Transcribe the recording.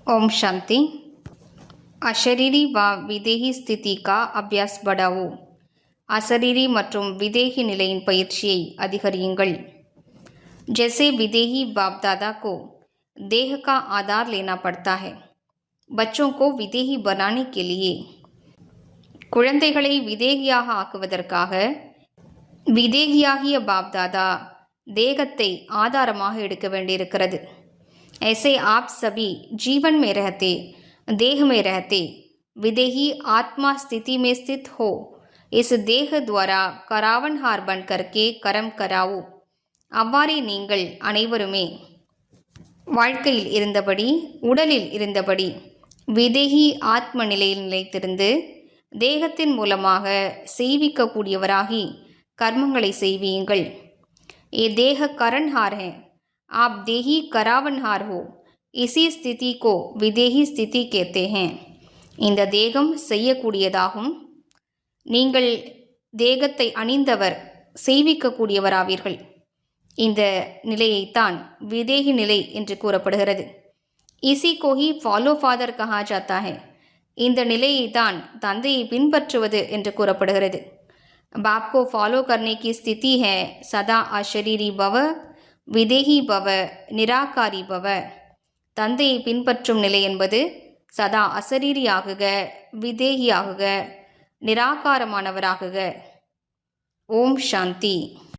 ओम शांति। अशरीरी व विदेही स्थिति का अभ्यास बढ़ाओ। अशरीरी மற்றும் विदेही நிலையின் பயிற்சியை அதிகரியுங்கள்। जैसे विदेही बाप दादा को देह का आधार लेना पड़ता है, बच्चों को विदेही बनाने के लिए குழந்தைகளை விதேகியாக ஆக்குவதற்காக விதேகியாகிய பாப் தாதா தேகத்தை ஆதாரமாக எடுக்க வேண்டியிருக்கிறது। ऐसे आप सभी जीवन में रहते, देह में रहते, विदेही आत्मा स्थिति में स्थित हो, इस देह द्वारा करावनहार बन करके கரம் कराओ। அவ்வாறே நீங்கள் அனைவருமே வாழ்க்கையில் இருந்தபடி, உடலில் இருந்தபடி விதேகி ஆத்ம நிலையில் நிலைத்திருந்து தேகத்தின் மூலமாக செய்விக்கக்கூடியவராகி கர்மங்களை செய்வீங்கள்। ये देह करणहार है, आप देही करावनहार हो, इसी स्थिति को विदेही स्थिति कहते हैं। இந்த தேகம் செய்யக்கூடியதாகும், நீங்கள் தேகத்தை அணிந்தவர் செய்விக்கக்கூடியவராவீர்கள்। இந்த நிலையைத்தான் விதேகி நிலை என்று கூறப்படுகிறது। इसी को ही फॉलो फादर कहा जाता है। இந்த நிலையைத்தான் தந்தையை பின்பற்றுவது என்று கூறப்படுகிறது। बाप को फॉलो करने की स्थिति है सदा अशरीरी भव, விதேகி பவ, நிராகாரி பவ। தந்தையை பின்பற்றும் நிலை என்பது சதா அசரீரியாகுக, விதேகியாகுக, நிராகாரமானவராகுக। ஓம் சாந்தி।